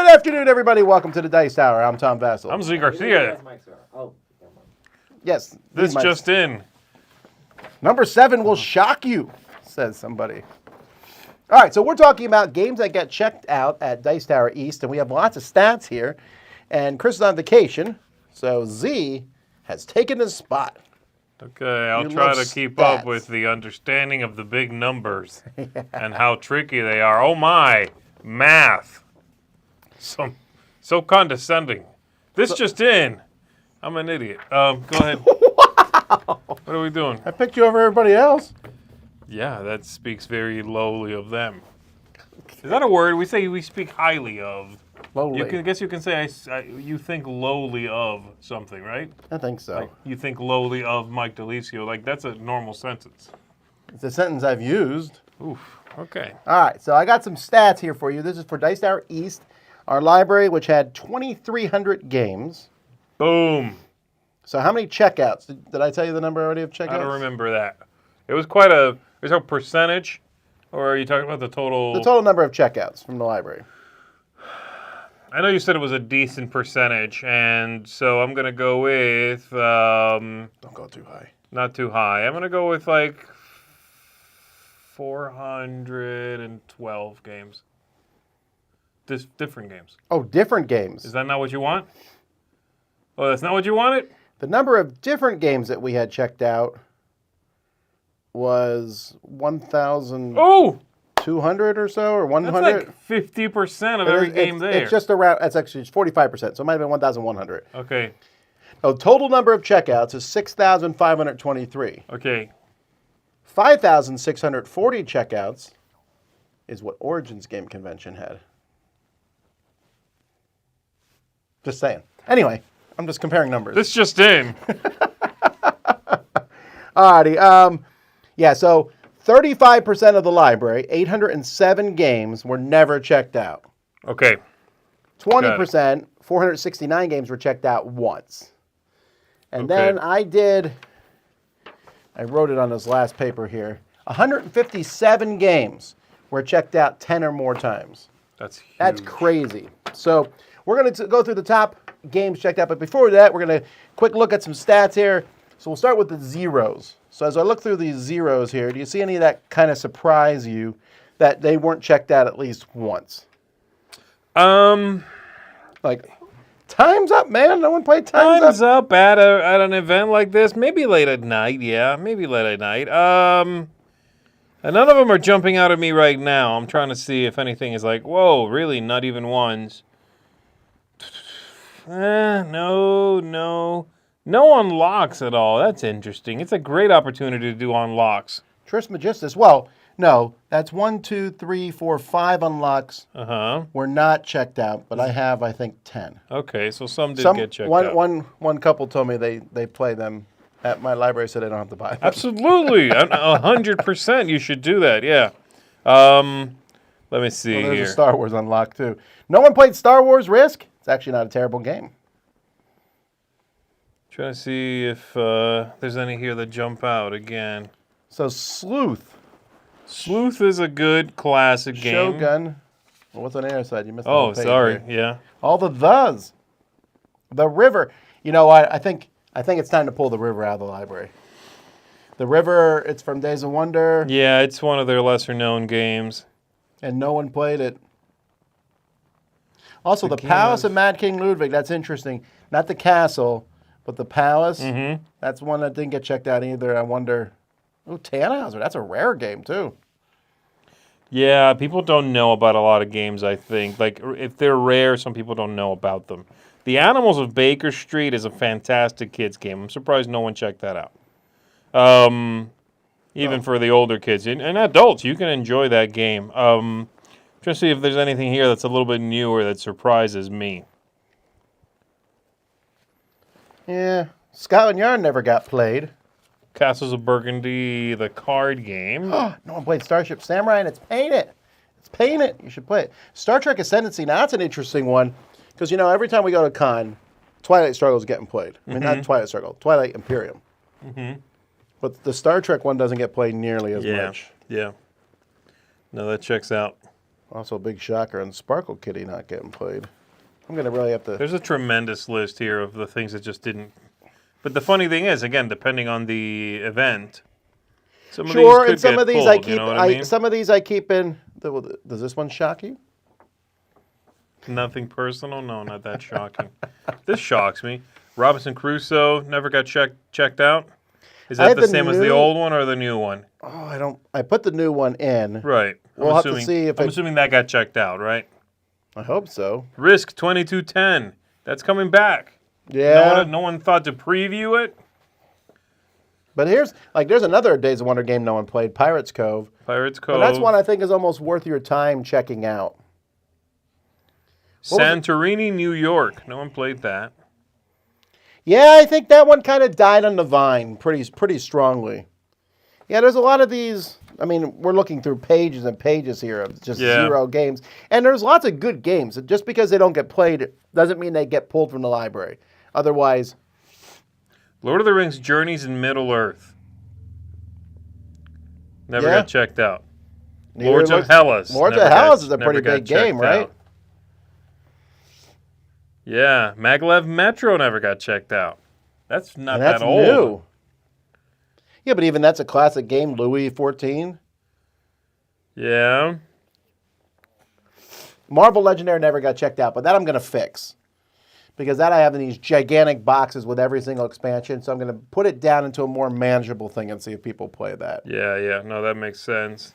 afternoon, everybody. Welcome to the Dice Tower. I'm Tom Vasel. I'm Z Garcia. Yes. This just in. Number 7 will shock you, says somebody. All right, so we're talking about games that get checked out at Dice Tower East, and we have lots of stats here. And Chris is on vacation, so Z has taken his spot. Okay, I'll try to keep up with the understanding of the big numbers and how tricky they are. Oh my, math. So condescending. This just in. I'm an idiot. Go ahead. Wow. What are we doing? I picked you over everybody else. Yeah, that speaks very lowly of them. Is that a word? We say we speak highly of. Lowly. I guess you can say you think lowly of something, right? I think so. Like you think lowly of Mike DeLisio. Like that's a normal sentence. It's a sentence I've used. Oof. Okay. All right, so I got some stats here for you. This is for Dice Tower East, our library, which had 2,300 games. Boom. So how many checkouts? Did I tell you the number already of checkouts? I don't remember that. It was quite a. Is that a percentage, or are you talking about the total? The total number of checkouts from the library. I know you said it was a decent percentage, and so I'm gonna go with. Don't go too high. Not too high. I'm gonna go with like 412 games. Different games. Oh, different games. Is that not what you want? Oh, that's not what you wanted? The number of different games that we had checked out was 1,200 or so, or 100. That's like 50% of every game there. It's just around, it's actually 45%, so it might have been 1,100. Okay. So total number of checkouts is 6,523. Okay. 5,640 checkouts is what Origins Game Convention had. Just saying. Anyway, I'm just comparing numbers. This just in. Alrighty. Yeah, so 35% of the library, 807 games, were never checked out. Okay. 20%, 469 games were checked out once. And then I wrote it on this last paper here, 157 games were checked out 10 or more times. That's huge. That's crazy. So we're going to go through the top games checked out, but before that, we're going to quick look at some stats here. So we'll start with the zeros. So as I look through these zeros here, do you see any of that kind of surprise you that they weren't checked out at least once? Like, Time's Up, man. No one played Time's Up at an event like this. Maybe late at night. Yeah, maybe late at night. And none of them are jumping out at me right now. I'm trying to see if anything is like, whoa, really? Not even ones. No unlocks at all. That's interesting. It's a great opportunity to do unlocks. Trismegistus. Well, no, that's 1, 2, 3, 4, 5 unlocks. Were not checked out, but I have, I think, 10. Okay, so some did get checked out. One couple told me they play them at my library, so they don't have to buy them. Absolutely, 100%. You should do that. Yeah. Let me see here. There's a Star Wars unlock too. No one played Star Wars Risk. It's actually not a terrible game. Trying to see if there's any here that jump out again. So Sleuth. Sleuth is a good classic game. Shogun. Well, what's on the other side? You missed the Oh, whole page sorry. there. Yeah. All the thes. The River. You know what? I think it's time to pull the River out of the library. The River, it's from Days of Wonder. Yeah, it's one of their lesser-known games. And no one played it. Also, the Palace of Mad King Ludwig. That's interesting. Not the castle, but the palace. Mm-hmm. That's one that didn't get checked out either. I wonder. Oh, Tannhauser. That's a rare game, too. Yeah, people don't know about a lot of games, I think. Like, if they're rare, some people don't know about them. The Animals of Baker Street is a fantastic kids game. I'm surprised no one checked that out. Even for the older kids. And adults, you can enjoy that game. Trying to see if there's anything here that's a little bit newer that surprises me. Yeah. Scotland Yard never got played. Castles of Burgundy, the card game. No one played Starship Samurai, and it's painted. It's painted. You should play it. Star Trek Ascendancy. Now, that's an interesting one. Because, every time we go to con, Twilight Struggle is getting played. I mean, not Twilight Struggle. Twilight Imperium. But the Star Trek one doesn't get played nearly as much. Yeah. No, that checks out. Also, a big shocker on Sparkle Kitty not getting played. I'm going to really have to... There's a tremendous list here of the things that just didn't... But the funny thing is, again, depending on the event, some of these could and some get of these pulled, I keep. you know what I mean? Some of these I keep in. Does this one shock you? Nothing personal? No, not that shocking. This shocks me. Robinson Crusoe never got checked out? Is that the same as the old one or the new one? Oh, I put the new one in. Right. We'll have to see if I'm assuming that got checked out, right? I hope so. Risk 2210. That's coming back. Yeah. No one thought to preview it? But there's another Days of Wonder game no one played, Pirates Cove. Pirates Cove. And that's one I think is almost worth your time checking out. Santorini, New York. No one played that. Yeah, I think that one kind of died on the vine pretty strongly. Yeah, there's a lot of these. I mean, we're looking through pages and pages here of just zero games. And there's lots of good games. Just because they don't get played doesn't mean they get pulled from the library. Otherwise... Lord of the Rings Journeys in Middle-earth. Never got checked out. Lords of Hellas. Lords of Hellas is a pretty big game, right? Out. Yeah. Maglev Metro never got checked out. That's not that old. New. Yeah, but even that's a classic game, Louis XIV. Yeah. Marvel Legendary never got checked out, but that I'm going to fix. Because that I have in these gigantic boxes with every single expansion, so I'm going to put it down into a more manageable thing and see if people play that. Yeah. No, that makes sense.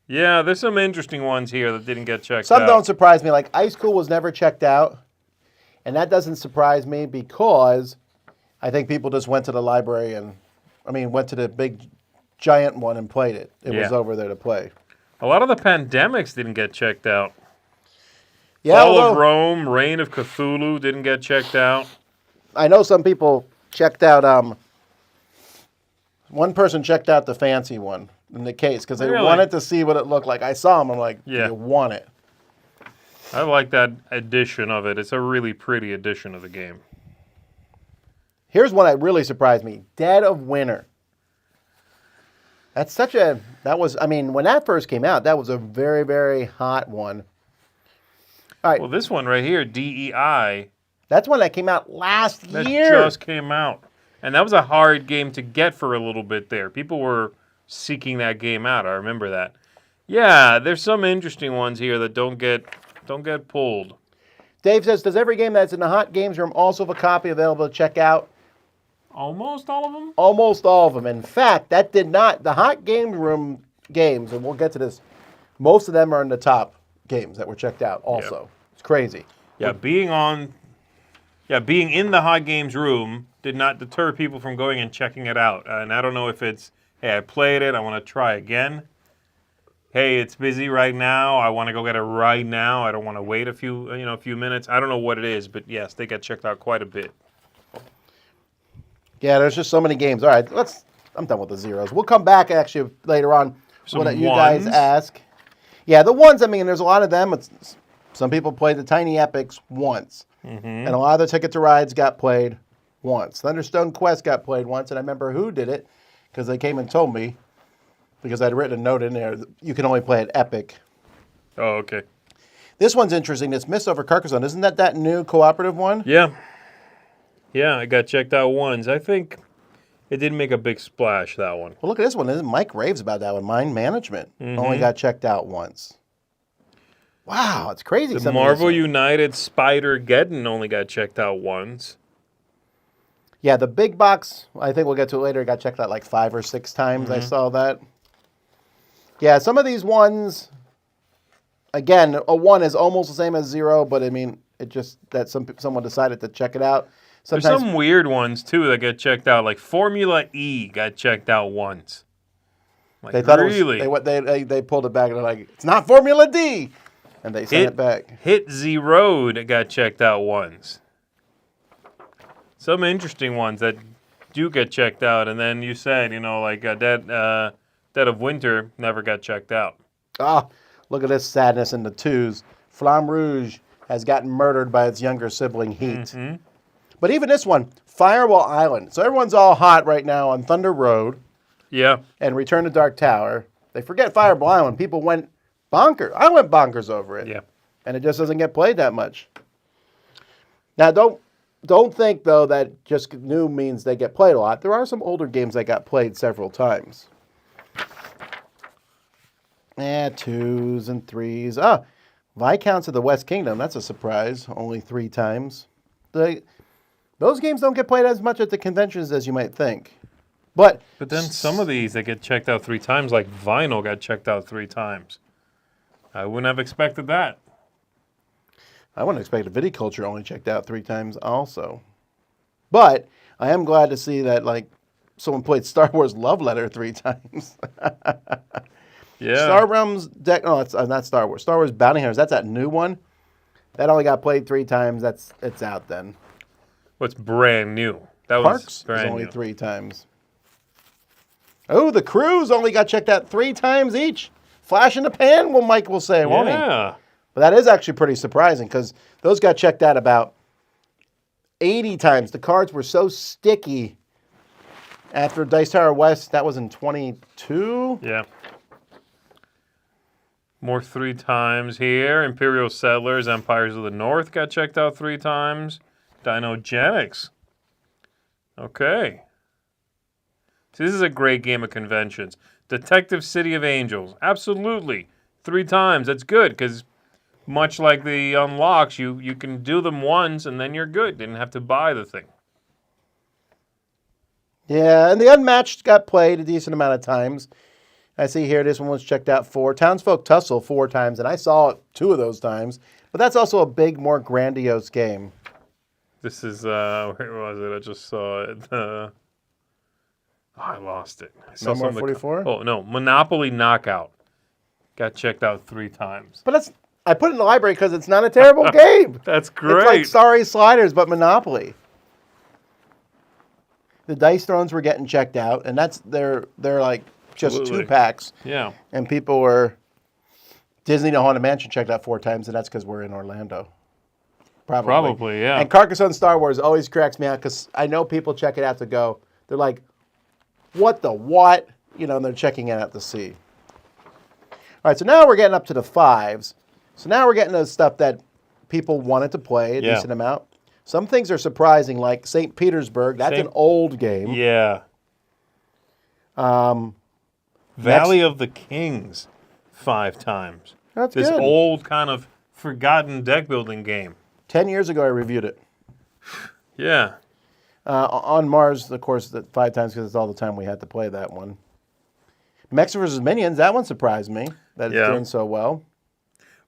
Yeah, there's some interesting ones here that didn't get checked out. Some don't surprise me, like Ice Cool was never checked out. And that doesn't surprise me because I think people just went to the library went to the big giant one and played it. It was over there to play. A lot of the pandemics didn't get checked out. Yeah, Fall of Rome, Reign of Cthulhu didn't get checked out. I know some people checked out, one person checked out the fancy one in the case because they wanted to see what it looked like. I saw them, I'm like, do you want it? I like that edition of it. It's a really pretty edition of the game. Here's one that really surprised me. Dead of Winter. When that first came out, that was a very, very hot one. All right. Well, this one right here, DEI. That's one that came out last year. That just came out. And that was a hard game to get for a little bit there. People were seeking that game out. I remember that. Yeah, there's some interesting ones here that don't get pulled. Dave says, does every game that's in the Hot Games Room also have a copy available to check out? Almost all of them? Almost all of them. In fact, that did not. The Hot Games Room games, and we'll get to this, most of them are in the top games that were checked out also. Yep. It's crazy. Yeah, being in the Hot Games Room did not deter people from going and checking it out. And I don't know if it's, hey, I played it, I want to try again. Hey, it's busy right now, I want to go get it right now. I don't want to wait a few minutes. I don't know what it is, but yes, they got checked out quite a bit. Yeah, there's just so many games. All right, I'm done with the zeros. We'll come back actually later on. What you guys ask. Yeah, the ones, there's a lot of them. Some people played the Tiny Epics once. Mm-hmm. And a lot of the Ticket to Rides got played once. Thunderstone Quest got played once, and I remember who did it because they came and told me because I'd written a note in there, you can only play at Epic. Oh, okay. This one's interesting. It's Mist over Carcassonne. Isn't that new cooperative one? Yeah. Yeah, I got checked out once. I think it didn't make a big splash, that one. Well, look at this one. Mike raves about that one. Mind Management. Mm-hmm. Only got checked out once. Wow, it's crazy. The Marvel United Spider-Geddon only got checked out once. Yeah, the big box, I think we'll get to it later, got checked out like 5 or 6 times. I saw that. Yeah, some of these ones, again, a 1 is almost the same as 0, but it just that someone decided to check it out. Sometimes, there's some weird ones, too, that get checked out. Like Formula E got checked out once. Like, they thought really? They pulled it back and they're like, it's not Formula D! And they sent it back. Hit Z Road got checked out once. Some interesting ones that do get checked out. And then you said, Dead of Winter never got checked out. Ah, look at this sadness in the 2s. Flamme Rouge has gotten murdered by its younger sibling, Heat. Mm-hmm. But even this one, Firewall Island. So everyone's all hot right now on Thunder Road. Yeah. And Return to Dark Tower. They forget Fireball Island. People went bonkers. I went bonkers over it. Yeah. and it just doesn't get played that much. Now, don't think, though, that just new means they get played a lot. There are some older games that got played several times. 2s and 3s. Viscounts of the West Kingdom. That's a surprise. Only 3 times. Those games don't get played as much at the conventions as you might think. But then some of these, they get checked out 3 times, like Vinyl got checked out 3 times. I wouldn't have expected that. I wouldn't expect a Viticulture only checked out 3 times also. But I am glad to see that, like, someone played Star Wars Love Letter 3 times. Yeah. Star Realms deck. No, it's not Star Wars. Star Wars Bounty Hunters. That's that new one. That only got played 3 times. It's out then. What's brand new? That Parks was brand is only new. 3 times. Oh, the Crews only got checked out 3 times each. Flash in the pan, well, Mike will say, won't he? Yeah. But that is actually pretty surprising because those got checked out about 80 times. The cards were so sticky after Dice Tower West. That was in 22. Yeah. More 3 times here. Imperial Settlers, Empires of the North got checked out 3 times. Dinogenics. Okay. So this is a great game of conventions. Detective City of Angels. Absolutely. 3 times. That's good because much like the unlocks, you can do them once and then you're good. Didn't have to buy the thing. Yeah, and the Unmatched got played a decent amount of times. I see here this one was checked out 4. Townsfolk Tussle 4 times, and I saw it 2 of those times. But that's also a big, more grandiose game. This is, where was it? I just saw it. I lost it. I saw Memoir 44? Oh, no. Monopoly Knockout. Got checked out 3 times. But I put it in the library because it's not a terrible game. That's great. It's like Sorry Sliders, but Monopoly. The Dice Thrones were getting checked out, and they're like just Absolutely. 2 packs. Yeah. And people were Disney to Haunted Mansion checked out 4 times, and that's because we're in Orlando. Probably, yeah. And Carcassonne Star Wars always cracks me out because I know people check it out to go. They're like, what the what? You know, and they're checking it out to see. All right, so now we're getting up to the 5s. So now we're getting to stuff that people wanted to play a decent amount. Some things are surprising, like St. Petersburg. That's an old game. Yeah. Valley of the Kings 5 times. That's this good. old kind of forgotten deck building game. 10 years ago, I reviewed it. Yeah. On Mars, of course, 5 times because it's all the time we had to play that one. Mechs vs. Minions, that one surprised me that it's doing so well.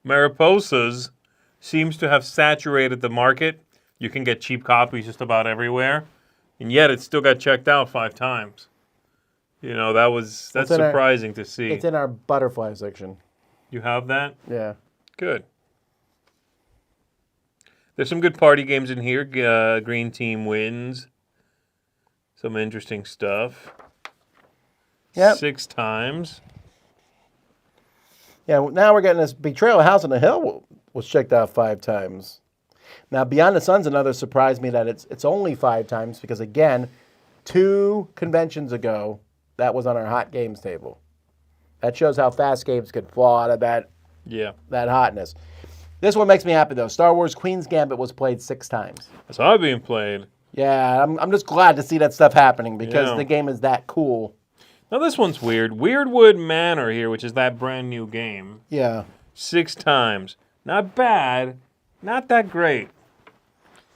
Mariposas seems to have saturated the market. You can get cheap copies just about everywhere. And yet it still got checked out 5 times. You know, that's surprising to see. It's in our butterfly section. You have that? Yeah. Good. There's some good party games in here. Green Team wins. Some interesting stuff. Yep. 6 times. Yeah, now we're getting this Betrayal House on the Hill was checked out 5 times. Now, Beyond the Sun's another surprised me that it's only 5 times because, again, 2 conventions ago, that was on our hot games table. That shows how fast games could fall out of that hotness. This one makes me happy, though. Star Wars Queen's Gambit was played 6 times. That's all being played. Yeah, I'm just glad to see that stuff happening because the game is that cool. Now, this one's weird. Weirdwood Manor here, which is that brand new game. Yeah. 6 times. Not bad. Not that great.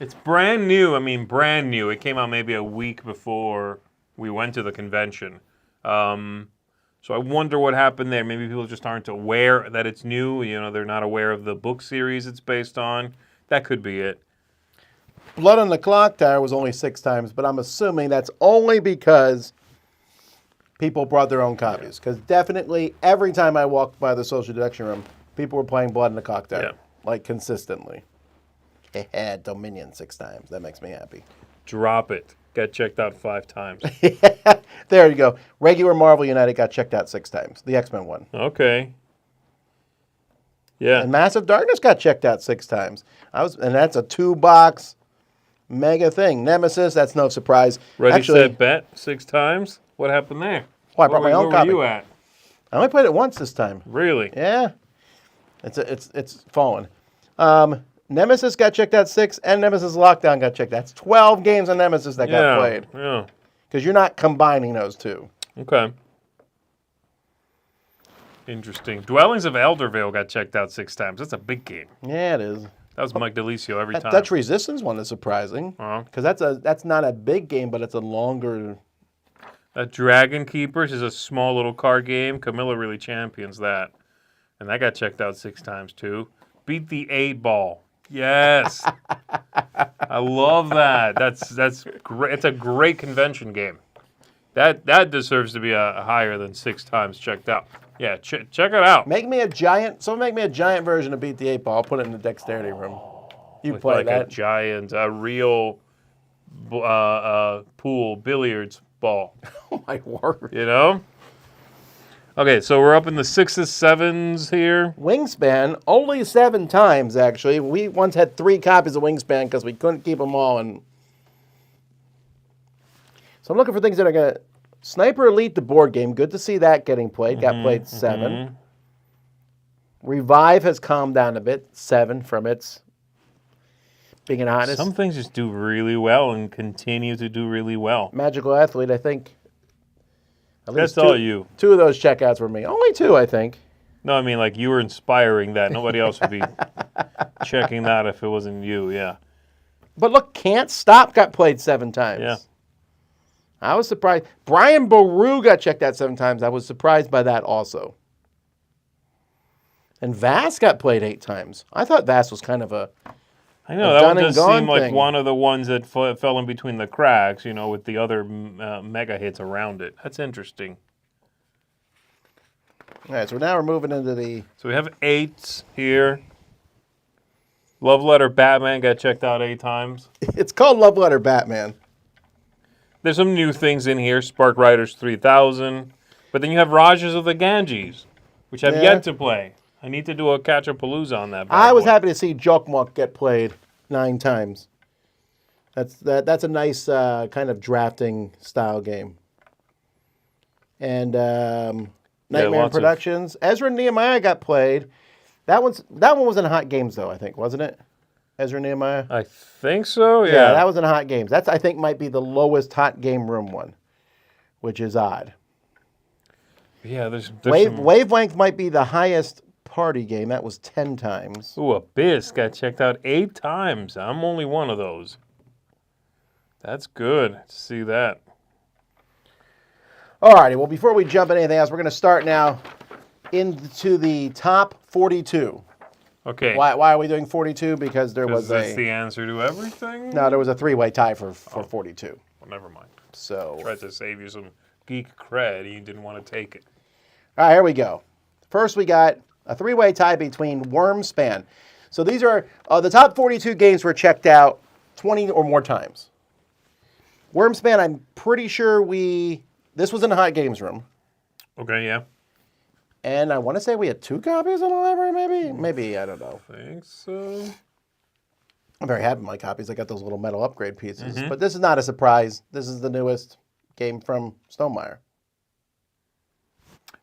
It's brand new. I mean, brand new. It came out maybe a week before we went to the convention. So I wonder what happened there. Maybe people just aren't aware that it's new. You know, they're not aware of the book series it's based on. That could be it. Blood on the Clock Tower was only 6 times, but I'm assuming that's only because people brought their own copies. Because definitely every time I walked by the social deduction room, people were playing Blood on the Clock Tower. Yeah. Like consistently. Dominion 6 times. That makes me happy. Drop it. Got checked out 5 times. There you go. Regular Marvel United got checked out 6 times. The X-Men one. Okay. Yeah. And Massive Darkness got checked out 6 times. And that's a 2-box mega thing. Nemesis, that's no surprise. Ready, Set, Bet 6 times? What happened there? Oh, I brought my own copy. Where were you at? I only played it once this time. Really? Yeah. It's fallen. Nemesis got checked out 6, and Nemesis Lockdown got checked out. That's 12 games of Nemesis that got played. Yeah. Because you're not combining those two. Okay. Interesting. Dwellings of Eldervale got checked out 6 times. That's a big game. Yeah, it is. That was Mike DeLisio every time. Dutch Resistance one is surprising. Because that's not a big game, but it's a longer... Dragon Keepers is a small little card game. Camilla really champions that. And that got checked out 6 times, too. Beat the 8-Ball. Yes. I love that. That's great. It's a great convention game. That deserves to be a higher than 6 times checked out. Yeah, check it out. Make me a giant version of Beat the 8-Ball. I'll put it in the dexterity room. You play like that. A giant, a real pool billiards ball. Oh my word. You know? Okay, so we're up in the 6s, 7s here. Wingspan, only 7 times, actually. We once had 3 copies of Wingspan because we couldn't keep them all. And so I'm looking for things that are going to... Sniper Elite, the board game. Good to see that getting played. Got played 7. Revive has calmed down a bit. 7 from its being honest. Some things just do really well and continue to do really well. Magical Athlete, I think. At least That's all you. 2 of those checkouts were me. Only 2, I think. No, I mean, like, you were inspiring that. Nobody else would be checking that if it wasn't you, yeah. But look, Can't Stop got played 7 times. Yeah. I was surprised. Brian Boru got checked out 7 times. I was surprised by that also. And Vass got played 8 times. I thought Vass was kind of a... I know, that one does seem like one of the ones that fell in between the cracks, you know, with the other mega hits around it. That's interesting. All right, so now we're moving into the... So we have 8s here. Love Letter Batman got checked out 8 times. It's called Love Letter Batman. There's some new things in here. Spark Riders 3000. But then you have Rajas of the Ganges, which I've yet to play. I need to do a catch-a-palooza on that. I was happy to see Jokmok get played 9 times. That's a nice kind of drafting style game. And Nightmare Productions. Ezra and Nehemiah got played. That one was in Hot Games though, I think, wasn't it? Ezra and Nehemiah. I think so. Yeah. Yeah, that was in Hot Games. That's I think might be the lowest Hot Game Room one, which is odd. Yeah, there's Wavelength might be the highest party game. That was 10 times. Ooh, Abyss got checked out 8 times. I'm only one of those. That's good to see that. All righty. Well, before we jump into anything else, we're going to start now into the top 42. Okay. Why are we doing 42? Because there was that's the answer to everything? No, there was a 3-way tie for 42. Well, never mind. So tried to save you some geek cred. You didn't want to take it. All right, here we go. First, we got a 3-way tie between Wormspan. So these are the top 42 games were checked out 20 or more times. Wormspan, I'm pretty sure this was in the Hot Games room. Okay, yeah. And I want to say we had 2 copies in the library, maybe? Maybe, I don't know. I think so. I'm very happy with my copies. I got those little metal upgrade pieces. But this is not a surprise. This is the newest game from Stonemaier.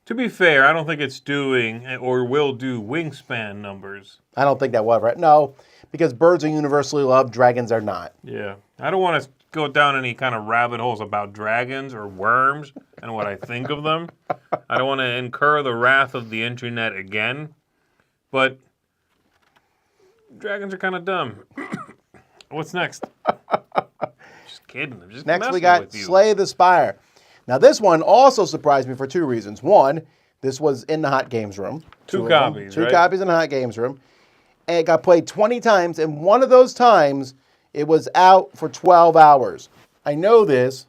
To be fair, I don't think it's doing or will do Wingspan numbers. I don't think that will ever. No, because birds are universally loved, dragons are not. Yeah. I don't want to go down any kind of rabbit holes about dragons or worms and what I think of them. I don't want to incur the wrath of the internet again. But dragons are kind of dumb. What's next? Just kidding. I'm just next we got Slay the Spire. Now this one also surprised me for 2 reasons. One, this was in the Hot Games room. 2 copies, 2 copies in the Hot Games room. And it got played 20 times, and one of those times it was out for 12 hours. I know this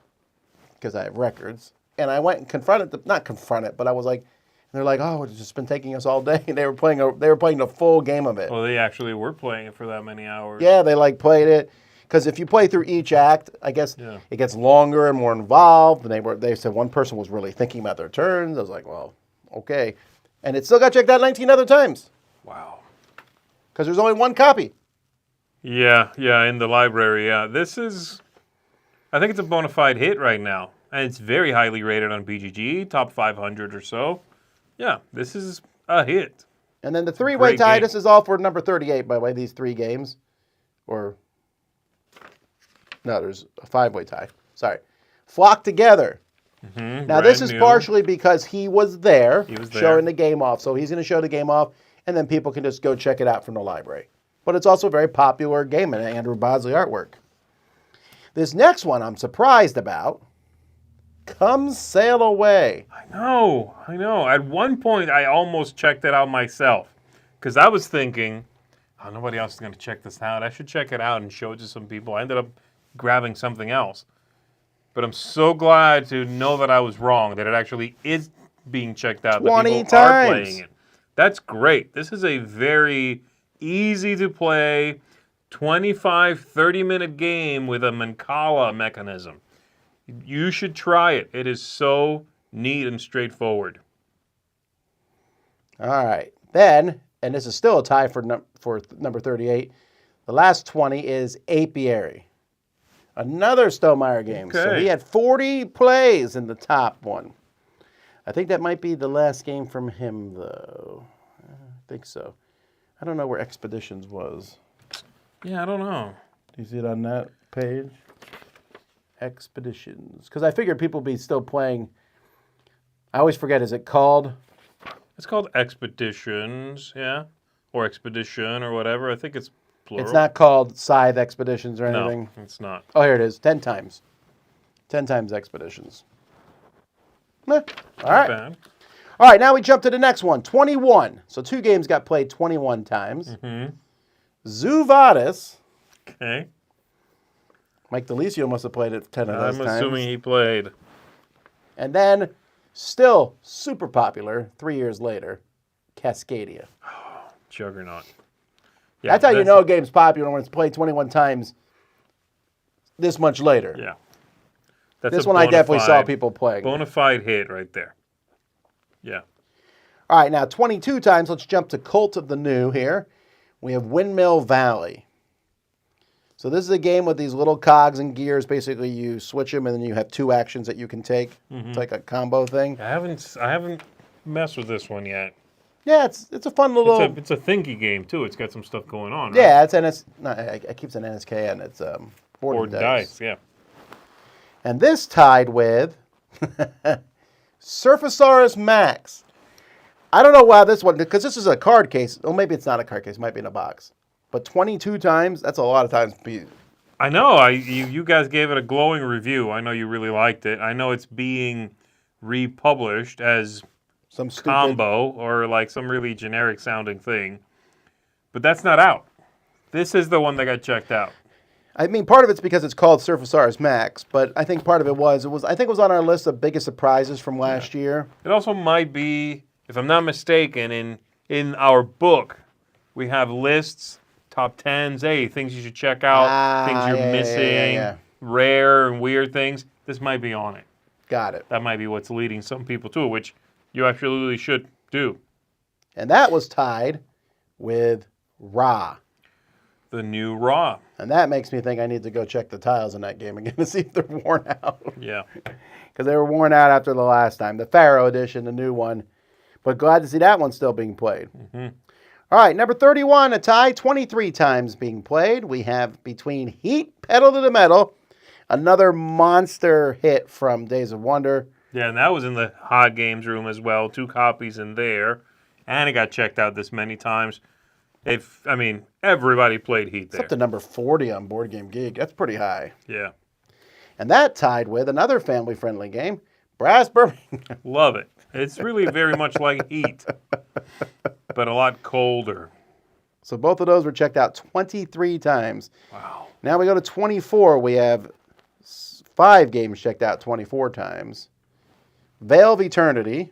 because I have records. And I went and but I was like, they're like, oh, it's just been taking us all day. And they were playing the full game of it. Well, they actually were playing it for that many hours. Yeah, they played it. Because if you play through each act, I guess it gets longer and more involved. And they said one person was really thinking about their turns. I was like, well, okay. And it still got checked out 19 other times. Wow. Because there's only 1 copy. Yeah, in the library, yeah. This is, I think it's a bona fide hit right now. And it's very highly rated on BGG, top 500 or so. Yeah, this is a hit. And then the three-way Great tie, game. this is all for number 38, by the way, these 3 games. No, there's a 5-way tie. Sorry. Flock Together. Now, this is partially because he was there showing the game off. So he's going to show the game off, and then people can just go check it out from the library. But it's also a very popular game in Andrew Bosley artwork. This next one I'm surprised about. Come Sail Away. I know. At one point, I almost checked it out myself because I was thinking, oh, nobody else is going to check this out. I should check it out and show it to some people. I ended up grabbing something else. But I'm so glad to know that I was wrong, that it actually is being checked out. 20 that people are times. playing it. That's great. This is a very easy to play 25, 30-minute game with a Mancala mechanism. You should try it. It is so neat and straightforward. All right. Then, and this is still a tie for number 38, the last 20 is Apiary. Another Stonemaier game. Okay. So he had 40 plays in the top one. I think that might be the last game from him, though. I think so. I don't know where Expeditions was. Yeah, I don't know. Do you see it on that page? Expeditions. Because I figured people would be still playing. I always forget, is it called? It's called Expeditions, yeah? Or Expedition or whatever. I think it's plural. It's not called Scythe Expeditions or anything? No, it's not. Oh, here it is. 10 times. 10 times Expeditions. All right. Bad. All right, now we jump to the next one. 21. So 2 games got played 21 times. Zoo Vadis. Okay. Mike DeLisio must have played it 10 of those I'm times. assuming he played. And then, still super popular, 3 years later, Cascadia. Juggernaut. Yeah, That's how you know a game's popular when it's played 21 times this much later. Yeah. That's This a one I definitely saw bona fide- people playing. Bona fide hit right there. Yeah. All right, now 22 times. Let's jump to Cult of the New here. We have Windmill Valley. So this is a game with these little cogs and gears. Basically, you switch them, and then you have 2 actions that you can take. It's like a combo thing. I haven't messed with this one yet. Yeah, it's a fun little. It's a thinky game too. It's got some stuff going on. Yeah, it's NS. No, I keep saying NSK, and it's board dice. Yeah. And this tied with Surfasaurus Max. I don't know why this one, because this is a card case. Well, maybe it's not a card case. It might be in a box. But 22 times, that's a lot of times. I know. You guys gave it a glowing review. I know you really liked it. I know it's being republished as Some stupid combo or like some really generic sounding thing. But that's not out. This is the one that got checked out. I mean, part of it's because it's called Surfasaurus Max, but I think part of it was I think it was on our list of biggest surprises from last year. It also might be, if I'm not mistaken, in our book, we have lists, top 10s, hey, things you should check out, things you're missing, rare and weird things. This might be on it. Got it. That might be what's leading some people to it, which you absolutely should do. And that was tied with Ra. The new Raw. And that makes me think I need to go check the tiles in that game again to see if they're worn out. Yeah. Because they were worn out after the last time. The Pharaoh edition, the new one. But glad to see that one still being played. All right, number 31, a tie, 23 times being played. We have Between Heat, Pedal to the Metal, another monster hit from Days of Wonder. Yeah, and that was in the Hot Games room as well. 2 copies in there. And it got checked out this many times. Everybody played Heat It's there. up to number 40 on Board Game Geek. That's pretty high. Yeah. And that tied with another family-friendly game, Brass Birmingham. Love it. It's really very much like Heat, but a lot colder. So both of those were checked out 23 times. Wow. Now we go to 24. We have 5 games checked out 24 times. Veil of Eternity,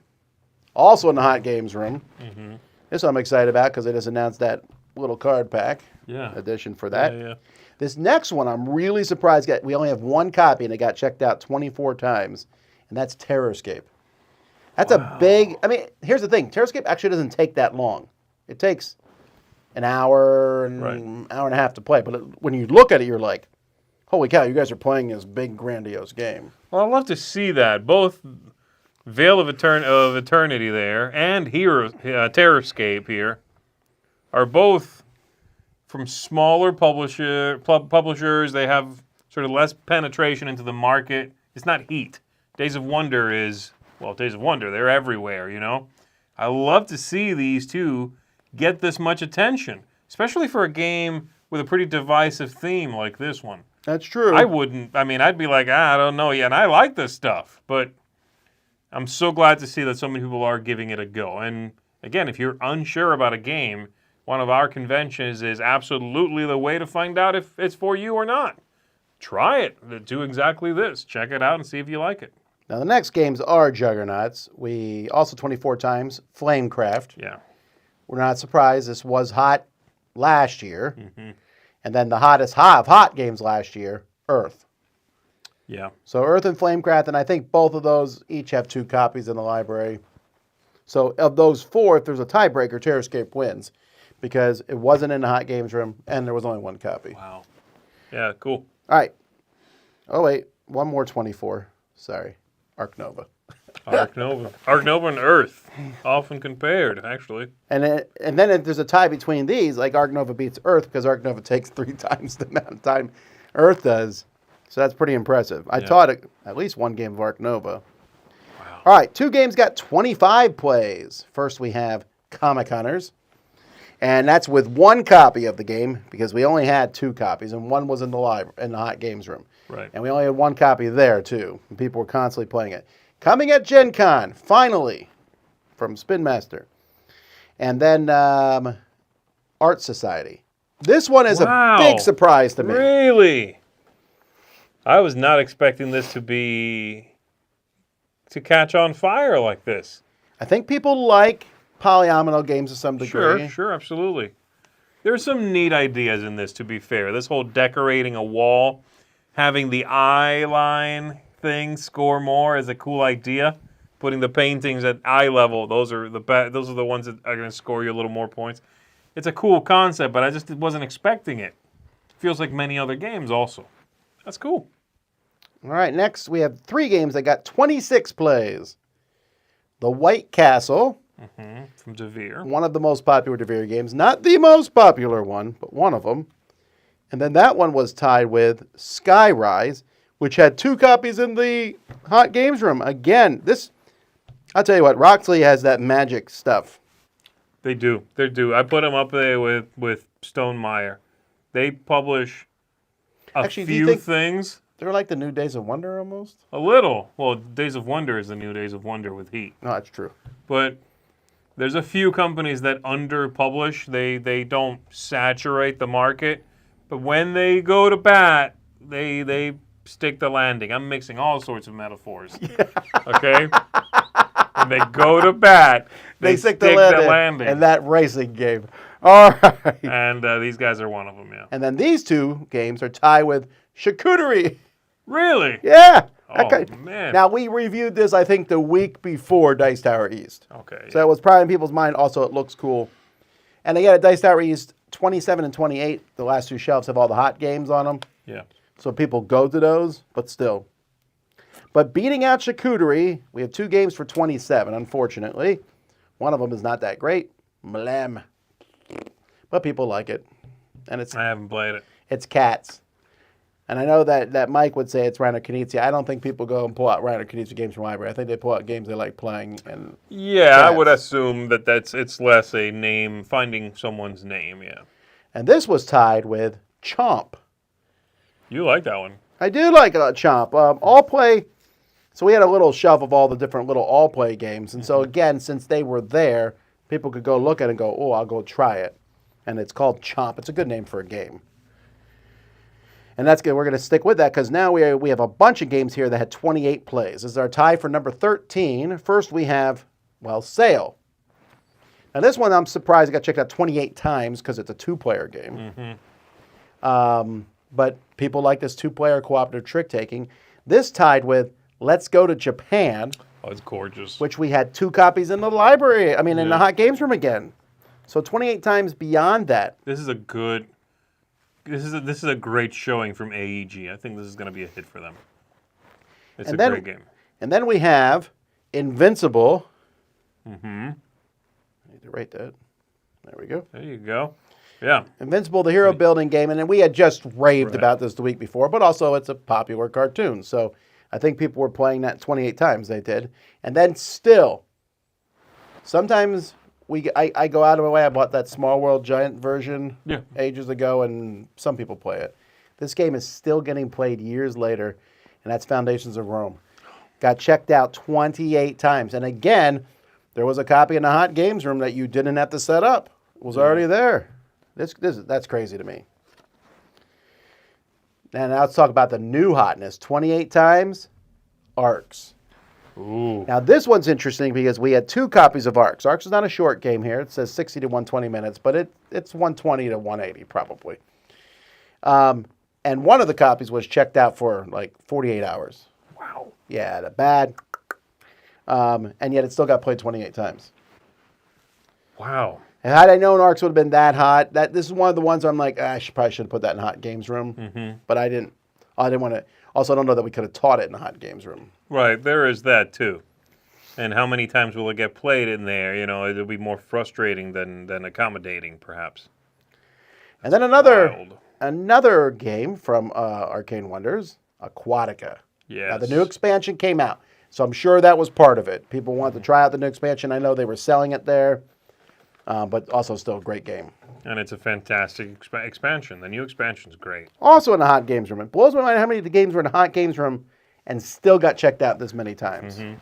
also in the Hot Games room. This I'm excited about because they just announced that little card pack edition for that. Yeah. This next one I'm really surprised. We only have 1 copy and it got checked out 24 times, and that's Terrorscape. That's a big, here's the thing. Terrorscape actually doesn't take that long. It takes an hour and hour and a half to play. But when you look at it, you're like, holy cow, you guys are playing this big, grandiose game. Well, I'd love to see that. Both Veil of Eternity there and Terrorscape here are both from smaller publishers. They have sort of less penetration into the market. It's not Heat. Days of Wonder is, well, Days of Wonder. They're everywhere, you know. I love to see these two get this much attention, especially for a game with a pretty divisive theme like this one. That's true. I'd be like, I don't know yet, and I like this stuff, but I'm so glad to see that so many people are giving it a go. And again, if you're unsure about a game, one of our conventions is absolutely the way to find out if it's for you or not. Try it. Do exactly this. Check it out and see if you like it. Now, the next games are Juggernauts. We also 24 times Flamecraft. Yeah. We're not surprised. This was hot last year. Mm-hmm. And then the hottest hot games last year, Earth. Yeah. So Earth and Flamecraft, and I think both of those each have 2 copies in the library. So of those 4, if there's a tiebreaker, Terrorscape wins because it wasn't in the hot games room and there was only 1 copy. Wow. Yeah, cool. All right. Oh, wait. One more 24. Sorry. Ark Nova. Ark Nova and Earth, often compared, actually. And then if there's a tie between these, like Ark Nova beats Earth because Ark Nova takes 3 times the amount of time Earth does. So that's pretty impressive. I taught at least 1 game of Ark Nova. Wow. All right, 2 games got 25 plays. First we have Comic Hunters. And that's with 1 copy of the game because we only had 2 copies, and 1 was in the hot games room. Right. And we only had 1 copy there too. And people were constantly playing it. Coming at Gen Con, finally, from Spin Master. And then Art Society. This one is a big surprise to me. Really? I was not expecting this to catch on fire like this. I think people like polyomino games to some degree. Sure, absolutely. There's some neat ideas in this, to be fair. This whole decorating a wall, having the eye line thing score more is a cool idea. Putting the paintings at eye level, those are the ones that are going to score you a little more points. It's a cool concept, but I just wasn't expecting it. Feels like many other games also. That's cool. All right, next we have 3 games that got 26 plays. The White Castle. From DeVere. One of the most popular DeVere games. Not the most popular one, but one of them. And then that one was tied with Skyrise, which had 2 copies in the hot games room. Again, I'll tell you what, Roxley has that magic stuff. They do. I put them up there with Stonemeyer. They publish a few things. They're like the new Days of Wonder almost? A little. Well, Days of Wonder is the new Days of Wonder with Heat. No, that's true. But there's a few companies that under-publish. They don't saturate the market. But when they go to bat, they stick the landing. I'm mixing all sorts of metaphors. Okay? When they go to bat, they stick the landing. In that racing game. All right. And these guys are one of them, yeah. And then these 2 games are tied with Charcuterie. Really? Yeah. Oh, man. Now, we reviewed this, I think, the week before Dice Tower East. Okay. So it was probably in people's mind. Also, it looks cool. And again, at Dice Tower East, 27 and 28, the last 2 shelves have all the hot games on them. Yeah. So people go to those, but still. But beating out Charcuterie, we have 2 games for 27, unfortunately. One of them is not that great. Mlem. But people like it. And I haven't played it. It's cats. And I know that Mike would say it's Reiner Knizia. I don't think people go and pull out Reiner Knizia games from the library. I think they pull out games they like playing. And yeah, cats. I would assume that it's less a name, finding someone's name, yeah. And this was tied with Chomp. You like that one. I do like Chomp. All play. So we had a little shelf of all the different little all play games. And so again, since they were there, people could go look at it and go, oh, I'll go try it. And it's called Chomp. It's a good name for a game. And that's good. We're going to stick with that because now we have a bunch of games here that had 28 plays. This is our tie for number 13. First we have, Sail. Now this one I'm surprised it got checked out 28 times because it's a 2-player game. But people like this 2-player cooperative trick-taking. This tied with Let's Go to Japan. Oh, it's gorgeous. Which we had 2 copies in the library. In the hot games room again. So 28 times beyond that. This is a great showing from AEG. I think this is going to be a hit for them. It's a great game. And then we have Invincible. Mm-hmm. I need to rate that. There we go. There you go. Yeah. Invincible, the hero building game, and then we had just raved about this the week before, but also it's a popular cartoon. So I think people were playing that 28 times, they did. And then still, sometimes I go out of my way. I bought that Small World Giant version ages ago, and some people play it. This game is still getting played years later, and that's Foundations of Rome. Got checked out 28 times. And again, there was a copy in the Hot Games Room that you didn't have to set up. It was already there. That's crazy to me. And now let's talk about the new hotness. 28 times, Arcs. Ooh. Now this one's interesting because we had 2 copies of Arcs. Arcs is not a short game here. It says 60 to 120 minutes, but it's 120 to 180 probably. And one of the copies was checked out for like 48 hours. Wow. Yeah, bad. And yet it still got played 28 times. Wow. And had I known Arcs would have been that hot, this is one of the ones where I'm like, probably should have put that in Hot Games Room. Mm-hmm. But I didn't want to. Also, I don't know that we could have taught it in the Hot Games Room. Right, there is that too. And how many times will it get played in there? You know, it'll be more frustrating than accommodating, perhaps. And then another game from Arcane Wonders, Aquatica. Yes. Now, the new expansion came out, so I'm sure that was part of it. People wanted to try out the new expansion. I know they were selling it there, but also still a great game. And it's a fantastic expansion. The new expansion's great. Also in the Hot Games Room. It blows my mind how many of the games were in the Hot Games Room and still got checked out this many times. Mm-hmm.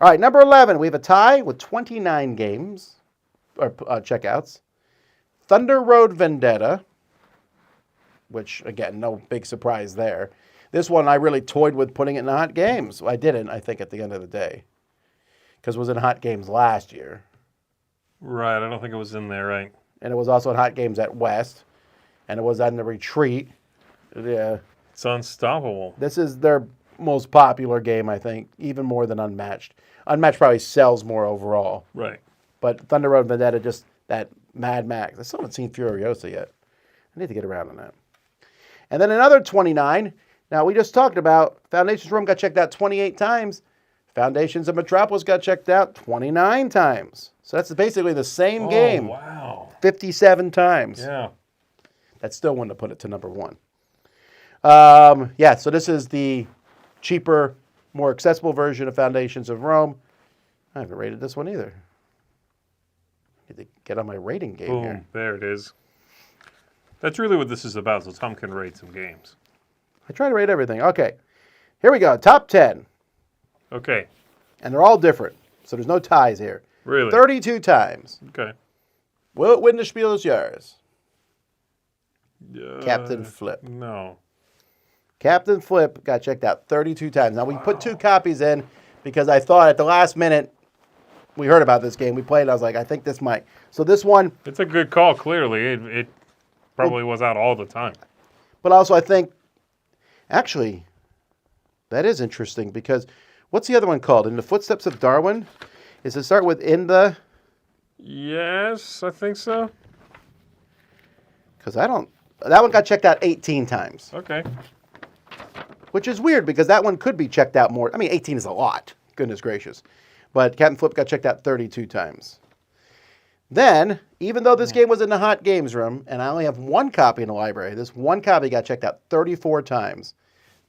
All right, number 11, we have a tie with 29 games, or checkouts. Thunder Road Vendetta, which, again, no big surprise there. This one I really toyed with putting it in the Hot Games. I didn't, I think, at the end of the day, because it was in Hot Games last year. Right, I don't think it was in there, right? And it was also in Hot Games at West, and it was on the Retreat. Yeah. It's unstoppable. This is their most popular game, I think, even more than Unmatched. Unmatched probably sells more overall. Right. But Thunder Road Vendetta, just that Mad Max. I still haven't seen Furiosa yet. I need to get around on that. And then another 29. Now, we just talked about Foundations Rome got checked out 28 times. Foundations of Metropolis got checked out 29 times. So that's basically the same game. Wow. 57 times. Yeah. That's still one to put it to number 1. So this is the cheaper, more accessible version of Foundations of Rome. I haven't rated this one either. Need to get on my rating game Boom. here. There it is. That's really what this is about, so Tom can rate some games. I try to rate everything. Okay. Here we go. Top 10. Okay. And they're all different. So there's no ties here. Really? 32 times. Okay. Will it win the Spiel des Jahres? Captain Flip. No. Captain Flip got checked out 32 times. Now, we put 2 copies in because I thought at the last minute we heard about this game. We played it. I was like, I think this might. So this one. It's a good call, clearly. It probably was out all the time. But also I think, actually, that is interesting because what's the other one called? In the Footsteps of Darwin? Is it start with in the? Yes, I think so. Because I don't. That one got checked out 18 times. Okay. Which is weird because that one could be checked out more. I mean, 18 is a lot. Goodness gracious. But Captain Flip got checked out 32 times. Then, even though this game was in the Hot Games Room, and I only have 1 copy in the library, this 1 copy got checked out 34 times.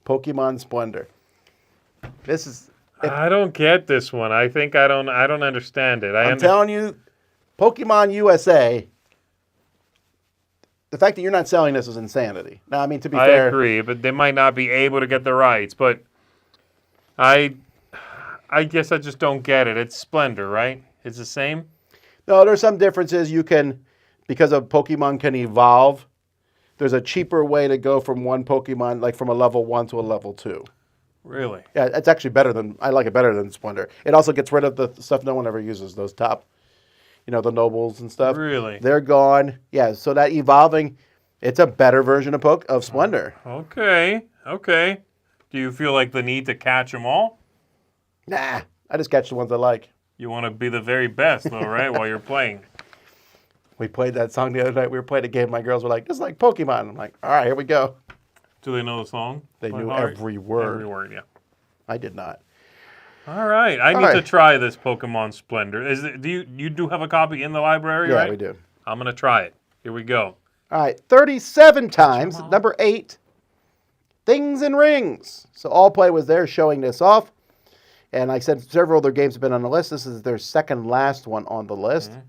Pokemon Splendor. This is. I don't get this one. I think I don't understand it. I'm telling you, Pokemon USA. The fact that you're not selling this is insanity. Now, I mean, to be fair, I agree, but they might not be able to get the rights. But I guess I just don't get it. It's Splendor, right? It's the same? No, there's some differences. You can, because a Pokemon can evolve, there's a cheaper way to go from one Pokemon, like from a level 1 to a level 2. Really? Yeah, it's actually better than, I like it better than Splendor. It also gets rid of the stuff no one ever uses, those top, the nobles and stuff. Really? They're gone. Yeah, so that evolving, it's a better version of Splendor. Okay. Do you feel like the need to catch them all? Nah, I just catch the ones I like. You want to be the very best, though, right, while you're playing? We played that song the other night. We were playing a game. My girls were like, "This is like Pokemon." I'm like, "All right, here we go." Do they know the song? They knew every word. Every word, yeah. I did not. All right. I All need right. to try this Pokemon Splendor. Do you do have a copy in the library, right? Yeah, we do. I'm going to try it. Here we go. All right, 37 times. Jamal. Number 8, Things and Rings. So All Play was there showing this off. And like I said, several other games have been on the list. This is their second last one on the list. Mm-hmm.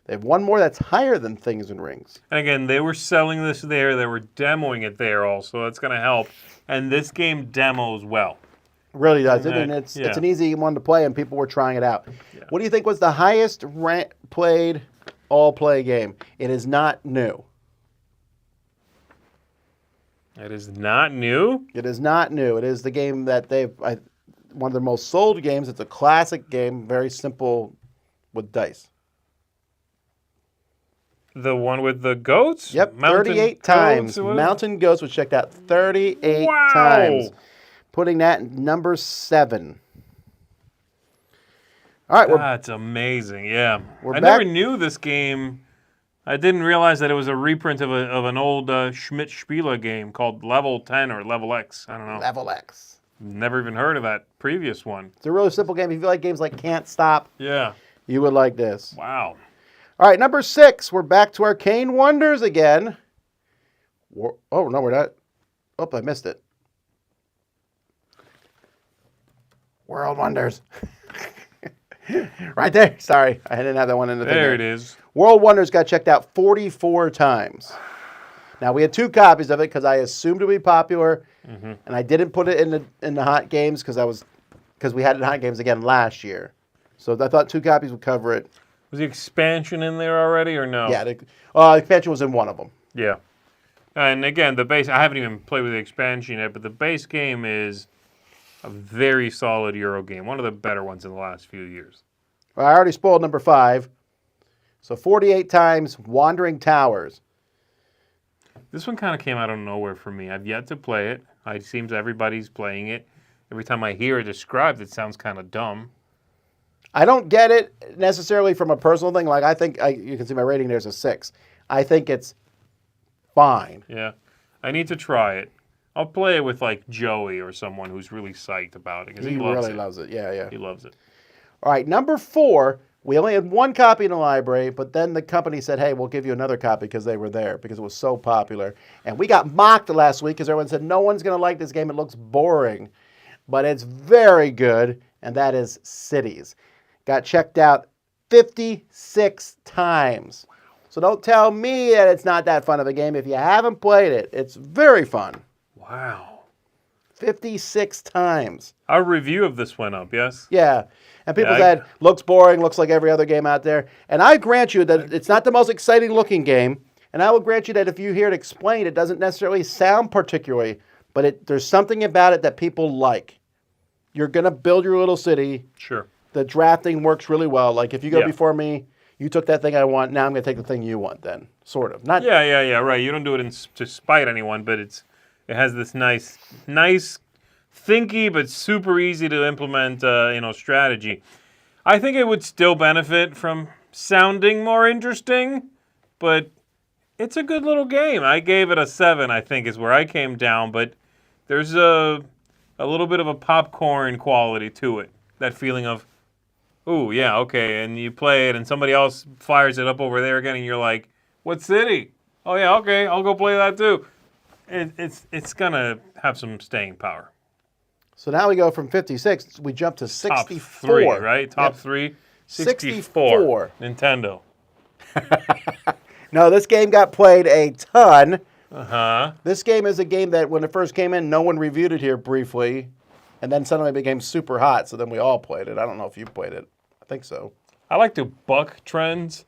They have one more that's higher than Things and Rings. And again, they were selling this there. They were demoing it there also. That's going to help. And this game demos well. Really does. And it's yeah. an easy one to play, and people were trying it out. Yeah. What do you think was the highest played All Play game? It is not new. It is not new? It is not new. It is the game that one of their most sold games. It's a classic game, very simple with dice. The one with the goats? Yep, Mountain 38 times. goats? Mountain Goats was checked out 38 Wow. times. Putting that in number 7. All right, That's amazing, yeah. We're I back- never knew this game. I didn't realize that it was a reprint of an old Schmidt-Spiele game called Level 10 or Level X. I don't know. Level X. Never even heard of that previous one. It's a really simple game. If you like games like Can't Stop, Yeah. you would like this. Wow. All right, number 6. We're back to Arcane Wonders again. Oh, no, we're not. Oh, I missed it. World Wonders. Right there. Sorry, I didn't have that one in the thing. There it is. World Wonders got checked out 44 times. Now, we had 2 copies of it because I assumed it would be popular, and I didn't put it in the hot games because we had it in hot games again last year. So I thought 2 copies would cover it. Was the expansion in there already or no? Yeah, the expansion was in one of them. Yeah. And again, the base, I haven't even played with the expansion yet, but the base game is a very solid Euro game. One of the better ones in the last few years. Well, I already spoiled number 5. So 48 times, Wandering Towers. This one kind of came out of nowhere for me. I've yet to play it. It seems everybody's playing it. Every time I hear it described, it sounds kind of dumb. I don't get it necessarily from a personal thing. Like, I think, you can see my rating there's a 6. I think it's fine. Yeah. I need to try it. I'll play it with, like, Joey or someone who's really psyched about it. Because he loves really it. loves it. Yeah, yeah. He loves it. All right, number 4. We only had 1 copy in the library, but then the company said, hey, we'll give you another copy because they were there, because it was so popular. And we got mocked last week because everyone said, no one's going to like this game. It looks boring. But it's very good, and that is Cities. Got checked out 56 times. So don't tell me that it's not that fun of a game. If you haven't played it, it's very fun. Wow. 56 times. Our review of this went up, yes? Yeah. And people Yeah, said, looks boring, looks like every other game out there. And I grant you that it's not the most exciting looking game. And I will grant you that if you hear it explained, it doesn't necessarily sound particularly, but there's something about it that people like. You're going to build your little city. Sure. The drafting works really well. Like if you go Yeah. before me, you took that thing I want, now I'm going to take the thing you want then. Sort of. Not. Yeah, right. You don't do it to spite anyone, but it has this nice, thinky but super easy to implement, strategy. I think it would still benefit from sounding more interesting, but it's a good little game. I gave it a 7, I think, is where I came down, but there's a little bit of a popcorn quality to it. That feeling of, ooh, yeah, okay, and you play it, and somebody else fires it up over there again, and you're like, what city? Oh, yeah, okay, I'll go play that too. It's going to have some staying power. So now we go from 56, we jump to 64. Top 3, right? Top Yep. 3. 64. Nintendo. No, this game got played a ton. Uh-huh. This game is a game that when it first came in, no one reviewed it here briefly. And then suddenly it became super hot, so then we all played it. I don't know if you played it. I think so. I like to buck trends,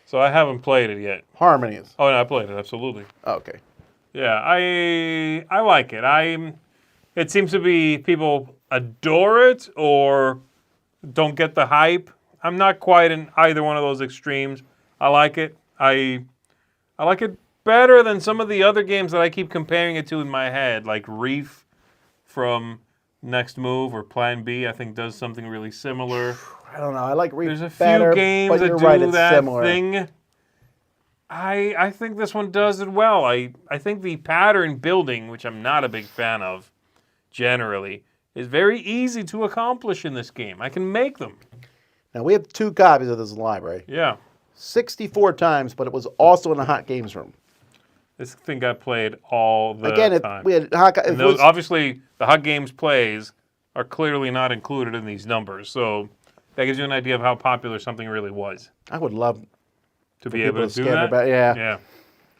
so I haven't played it yet. Harmonies. Oh, no, I played it, absolutely. Okay. Yeah, I like it. It seems to be people adore it or don't get the hype. I'm not quite in either one of those extremes. I like it. I like it better than some of the other games that I keep comparing it to in my head, like Reef from Next Move or Plan B. I think does something really similar. I don't know. I like Reef There's a better, few games but that you're do right, it's that similar. thing. I think this one does it well. I think the pattern building, which I'm not a big fan of generally, is very easy to accomplish in this game. I can make them. Now, we have 2 copies of this library. Yeah. 64 times, but it was also in the hot games room. This thing got played all the time. We had hot, obviously, the hot games plays are clearly not included in these numbers. So that gives you an idea of how popular something really was. I would love to be able to do that. Yeah.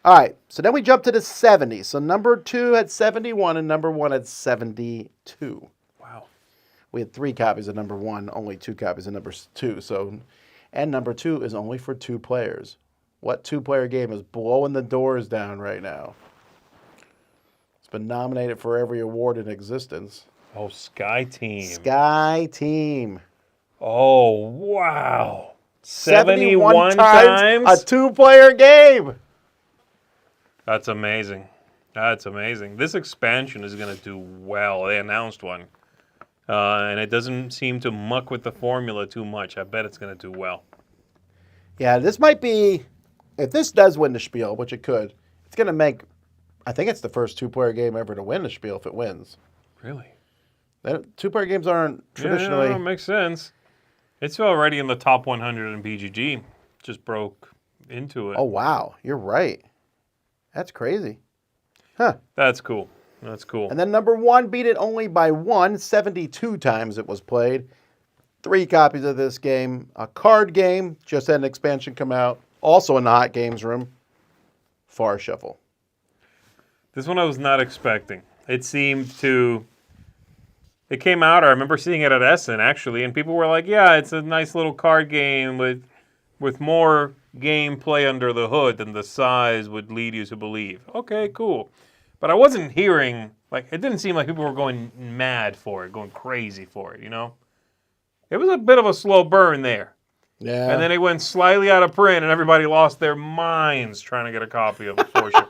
All right. So then we jump to the 70s. So number 2 had 71 and number 1 had 72. Wow. We had 3 copies of number 1, only 2 copies of number 2. And number 2 is only for 2 players. What 2-player game is blowing the doors down right now? It's been nominated for every award in existence. Oh, Sky Team. Sky Team. Oh, wow. 71 times a 2-player game. That's amazing. That's amazing. This expansion is going to do well. They announced one. And it doesn't seem to muck with the formula too much. I bet it's going to do well. Yeah, this might be, if this does win the Spiel, which it could, it's going to make, I think it's the first 2-player game ever to win the Spiel if it wins. Really? 2-player games aren't traditionally. Yeah, makes sense. It's already in the top 100 in BGG. Just broke into it. Oh, wow. You're right. That's crazy. Huh. That's cool. That's cool. And then number 1 beat it only by 1. 72 times it was played. 3 copies of this game. A card game. Just had an expansion come out. Also in the hot games room. Far Shuffle. This one I was not expecting. It seemed to... It came out, I remember seeing it at Essen, actually, and people were like, yeah, it's a nice little card game with more gameplay under the hood than the size would lead you to believe. Okay, cool. But I wasn't hearing, like, it didn't seem like people were going mad for it, going crazy for it, you know? It was a bit of a slow burn there. Yeah. And then it went slightly out of print, and everybody lost their minds trying to get a copy of it for sure.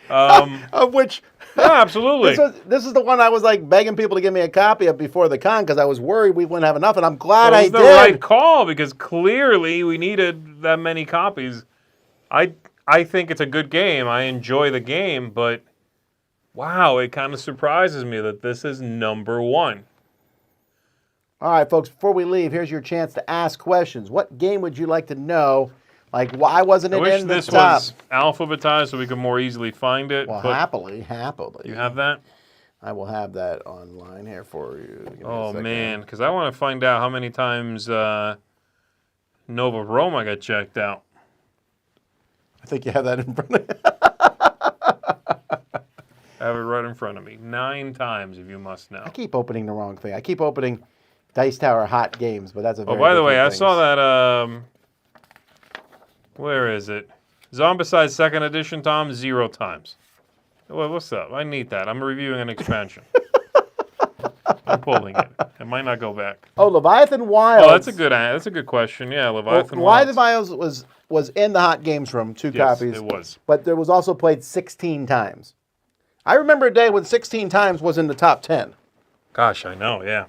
Of which... Yeah, absolutely. This is the one I was like begging people to give me a copy of before the con because I was worried we wouldn't have enough, and I'm glad I did. It was the right call because clearly we needed that many copies. I think it's a good game. I enjoy the game, but wow, it kind of surprises me that this is number 1. All right, folks, before we leave, here's your chance to ask questions. What game would you like to know? Like, why wasn't it in the top? I wish this was alphabetized so we could more easily find it. Well, happily. You have that? I will have that online here for you. Oh, man, because I want to find out how many times Nova Roma got checked out. I think you have that in front of you. I have it right in front of me. 9 times, if you must know. I keep opening the wrong thing. I keep opening Dice Tower Hot Games, but that's a very by the way, I things. saw that... Where is it? Zombicide 2nd Edition, Tom, 0 times. Well, what's up? I need that. I'm reviewing an expansion. I'm pulling it. It might not go back. Oh, Leviathan Wilds. Oh, that's a good question. Yeah, Leviathan Wilds. Leviathan Wilds was in the hot games room, 2 copies. It was. But there was also played 16 times. I remember a day when 16 times was in the top 10. Gosh, I know. Yeah.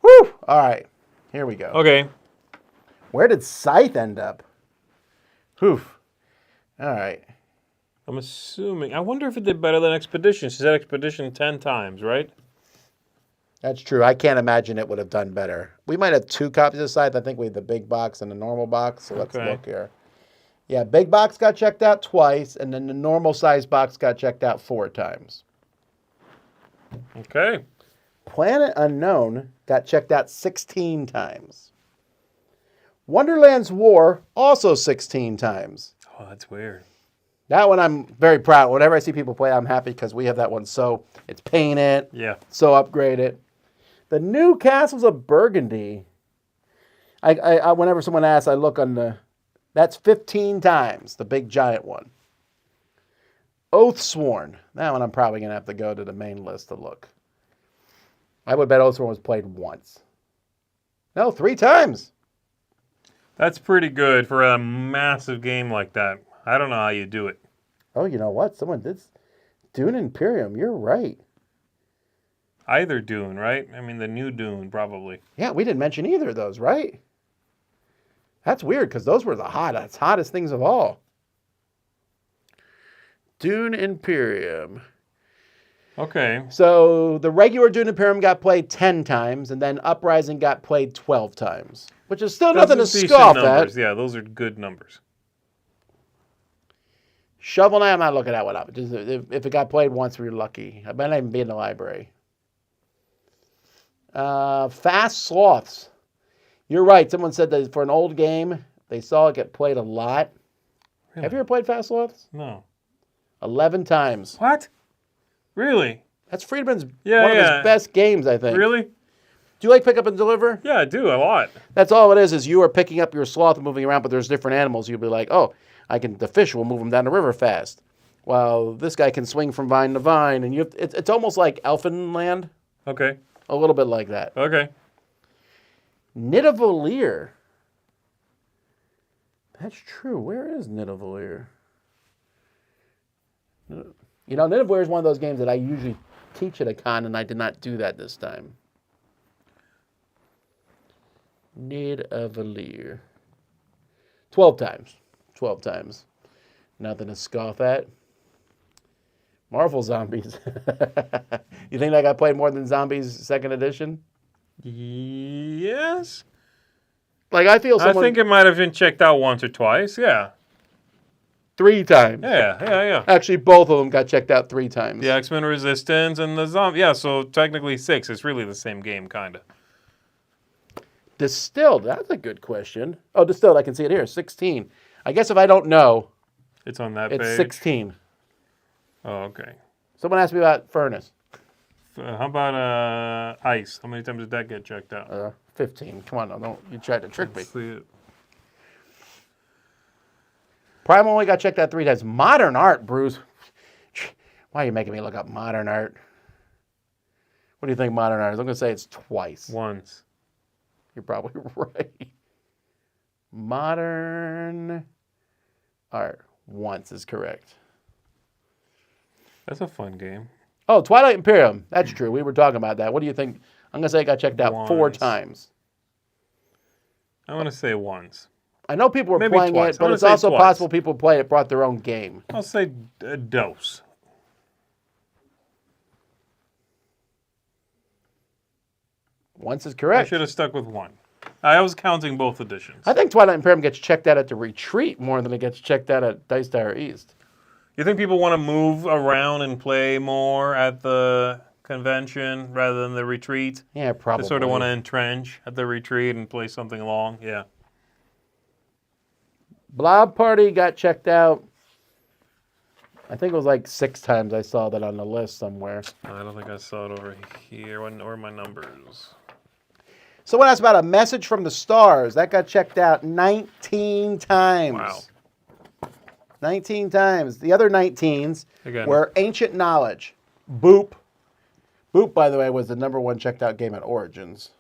Whew. All right. Here we go. Okay. Where did Scythe end up? Whew. All right. I'm assuming. I wonder if it did better than Expedition. She said Expedition 10 times, right? That's true. I can't imagine it would have done better. We might have 2 copies of Scythe. I think we had the big box and the normal box. So let's look here. Yeah, big box got checked out twice, and then the normal size box got checked out 4 times. Okay. Planet Unknown got checked out 16 times. Wonderland's War, also 16 times. Oh, that's weird. That one I'm very proud. Whenever I see people play, I'm happy because we have that one. So it's painted. Yeah. So upgraded. The New Castles of Burgundy. I whenever someone asks, I look on the... That's 15 times, the big giant one. Oathsworn. That one I'm probably going to have to go to the main list to look. I would bet Oathsworn was played once. No, 3 times. That's pretty good for a massive game like that. I don't know how you do it. Oh, you know what? Someone did. Dune Imperium. You're right. Either Dune, right? I mean, the new Dune, probably. Yeah, we didn't mention either of those, right? That's weird because those were the hottest things of all. Dune Imperium. Okay. So the regular Dune Imperium got played 10 times, and then Uprising got played 12 times, which is still nothing to Decent scoff numbers. at. Yeah, those are good numbers. Shovel Knight, I'm not looking at what up. Just if it got played once, we're lucky. I might not even be in the library. Fast Sloths. You're right. Someone said that for an old game, they saw it get played a lot. Really? Have you ever played Fast Sloths? No. 11 times. What? Really? That's Friedman's one Yeah, of his best games, I think. Really? Do you like pick up and deliver? Yeah, I do a lot. That's all it is you are picking up your sloth and moving around, but there's different animals. You'll be like, oh, the fish will move them down the river fast. While this guy can swing from vine to vine. And it's almost like Elfinland. Okay. A little bit like that. Okay. Nidavellir. That's true. Where is Nidavellir? Nidavellir is one of those games that I usually teach at a con, and I did not do that this time. Nidavellir. 12 times. 12 times. Nothing to scoff at. Marvel Zombies. You think that got played more than Zombies 2nd edition? Yes. Like, I feel someone... I think it might have been checked out once or twice, yeah. 3 times. Yeah. Actually, both of them got checked out 3 times. The X-Men Resistance and the Zombie. Yeah, so technically 6. It's really the same game, kind of. Distilled. That's a good question. Oh, Distilled. I can see it here. 16. I guess if I don't know... It's on that it's page? 16. Oh, okay. Someone asked me about Furnace. How about Ice? How many times did that get checked out? 15. Come on, don't you tried to trick me. Let's see it. Prime only got checked out 3 times. Modern Art, Bruce. Why are you making me look up Modern Art? What do you think Modern Art is? I'm going to say it's twice. Once. You're probably right. Modern Art. Once is correct. That's a fun game. Oh, Twilight Imperium. That's true. We were talking about that. What do you think? I'm going to say it got checked out 4 times. I want to say once. I know people were Maybe playing twice. it, but it's also possible people play it, brought their own game. I'll say a dose. Once is correct. I should have stuck with 1. I was counting both editions. I think Twilight Imperium gets checked out at the retreat more than it gets checked out at Dice Tower East. You think people want to move around and play more at the convention rather than the retreat? Yeah, probably. They sort of want to entrench at the retreat and play something long? Yeah. Blob Party got checked out. I think it was like 6 times. I saw that on the list somewhere. I don't think I saw it over here. Where are my numbers? Someone asked about A Message from the Stars. That got checked out 19 times. Wow. 19 times. The other 19s Again. were Ancient Knowledge. Boop. Boop, by the way, was the #1 checked out game at Origins.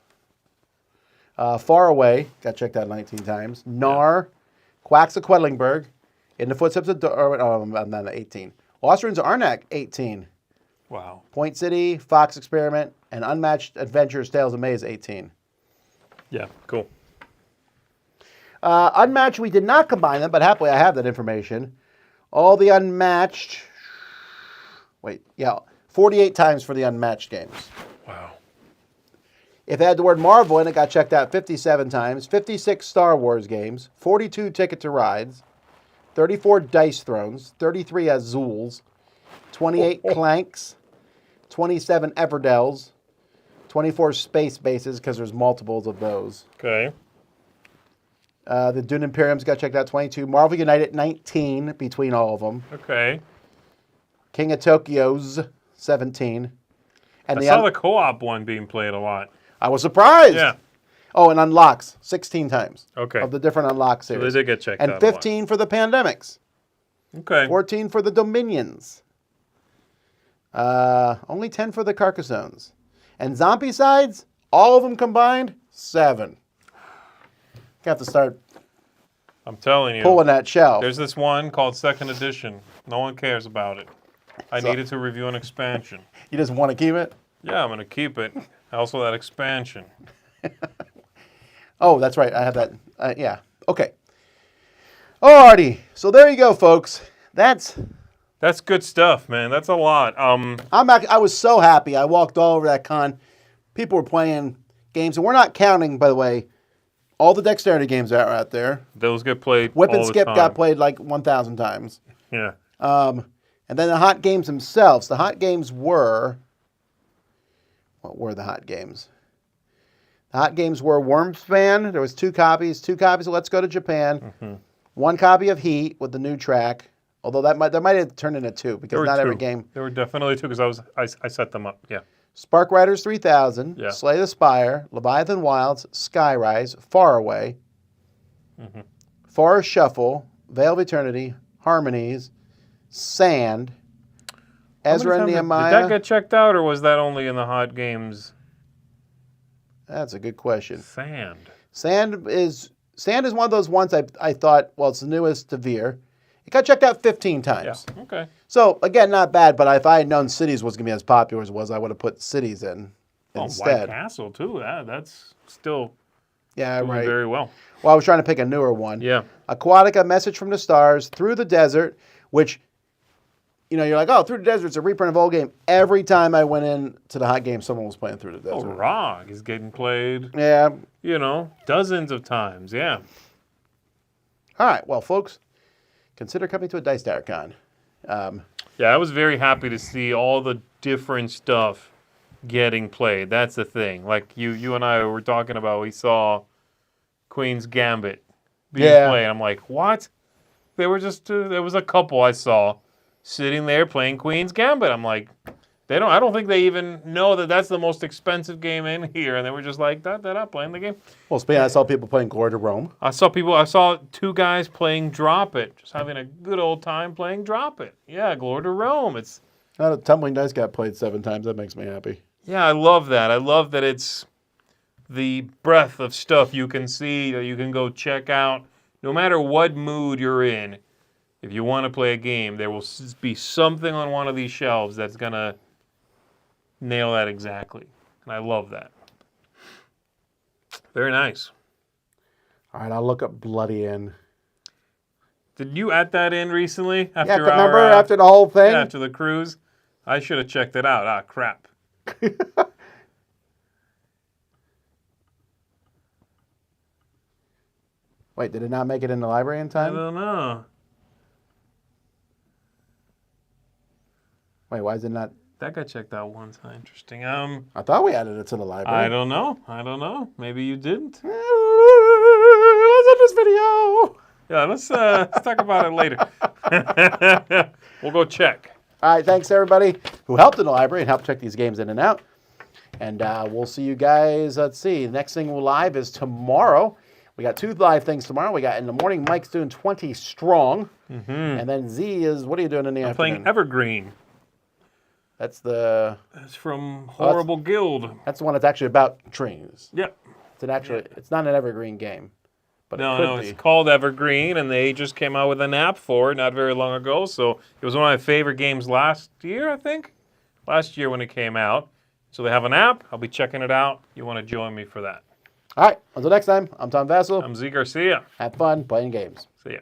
Far Away got checked out 19 times. Nar. Quacks of Quedlinburg. In the Footsteps of... I'm not 18. Lost Ruins of Arnak, 18. Wow. Point City, Fox Experiment, and Unmatched Adventures, Tales of Maze, 18. Yeah, cool. Unmatched, we did not combine them, but happily I have that information. All the Unmatched... 48 times for the Unmatched games. Wow. If it had the word Marvel in it, got checked out 57 times. 56 Star Wars games. 42 Ticket to Rides. 34 Dice Thrones. 33 Azules. 28 Clanks. 27 Everdels. 24 Space Bases, because there's multiples of those. Okay. The Dune Imperiums got checked out 22. Marvel United, 19 between all of them. Okay. King of Tokyo's, 17. And I saw the co-op one being played a lot. I was surprised. Yeah. Oh, and Unlocks, 16 times. Okay. Of the different Unlock series. So they did get checked out. And 15 for the Pandemics. Okay. 14 for the Dominions. Only 10 for the Carcassones. And Zombie Sides, all of them combined, 7. Got to start I'm telling you. pulling that shelf. There's this one called 2nd Edition. No one cares about it. I needed to review an expansion. You just want to keep it? Yeah, I'm going to keep it. Also that expansion. Oh, that's right. I have that. Yeah. Okay. Alrighty. So there you go, folks. That's That's good stuff, man. That's a lot. I was so happy. I walked all over that con. People were playing games, and we're not counting, by the way, all the dexterity games that are out there. Those get played Whip all and the Skip time. got played like 1,000 times. Yeah. And then the hot games themselves. The hot games were... What were the hot games? The hot games were Wormspan. There was 2 copies. 2 copies of Let's Go to Japan. 1 copy of Heat with the new track. Although that might have turned into 2 because not every game. There were definitely 2 because I set them up. Yeah. Spark Riders 3000, Yeah. Slay the Spire, Leviathan Wilds, Skyrise, Far Away, Forest Shuffle, Veil of Eternity, Harmonies, Sand, Ezra and Nehemiah. Did that get checked out, or was that only in the hot games? That's a good question. Sand. Sand is one of those ones I thought, well, it's the newest to Veer. It got checked out 15 times. Yeah. Okay. So, again, not bad, but if I had known Cities was going to be as popular as it was, I would have put Cities in instead. White Castle, too. Yeah, that's still doing right. Very well. Well, I was trying to pick a newer one. Yeah. Aquatica, Message from the Stars, Through the Desert, which, you're like, oh, Through the Desert, it's a reprint of old game. Every time I went in to the hot game, someone was playing Through the Desert. Oh, Rock is getting played. Yeah. Dozens of times. Yeah. All right. Well, folks, consider coming to a Dice Tower Con. Yeah, I was very happy to see all the different stuff getting played. That's the thing. Like you and I were talking about, we saw Queen's Gambit being played. I'm like, what? There was a couple I saw sitting there playing Queen's Gambit. I'm like, I don't think they even know that that's the most expensive game in here. And they were just like, they're not playing the game. Well, speaking, I saw people playing Glory to Rome. I saw 2 guys playing Drop It, just having a good old time playing Drop It. Yeah, Glory to Rome. Tumbling Dice got played 7 times. That makes me happy. Yeah, I love that. I love that it's the breadth of stuff you can see, that you can go check out. No matter what mood you're in, if you want to play a game, there will be something on one of these shelves that's going to nail that exactly. And I love that. Very nice. All right, I'll look up Bloody Inn. Did you add that in recently? After the whole thing? Yeah, after the cruise? I should have checked it out. Ah, crap. Wait, did it not make it in the library in time? I don't know. Wait, why is it not? That got checked out once. Interesting. I thought we added it to the library. I don't know. Maybe you didn't. Let's end this video. Yeah, let's talk about it later. We'll go check. All right, thanks everybody who helped in the library and helped check these games in and out. And we'll see you guys. Let's see. The next thing we'll live is tomorrow. We got 2 live things tomorrow. We got in the morning, Mike's doing 20 Strong. And then Z is, what are you doing in the afternoon? Playing Evergreen. That's from Horrible Guild. That's the one that's actually about trees. Yep. It's not an Evergreen game. But No, it's called Evergreen, and they just came out with an app for it not very long ago. So it was one of my favorite games last year, I think. Last year when it came out. So they have an app. I'll be checking it out. You want to join me for that. All right. Until next time, I'm Tom Vasel. I'm Z Garcia. Have fun playing games. See ya.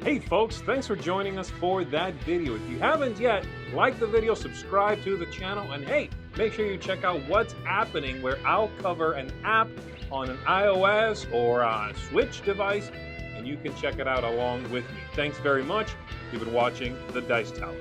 Hey folks, thanks for joining us for that video. If you haven't yet, like the video, subscribe to the channel, and hey, make sure you check out what's happening, where I'll cover an app on an iOS or a Switch device, and you can check it out along with me. Thanks very much. You've been watching The Dice Tower.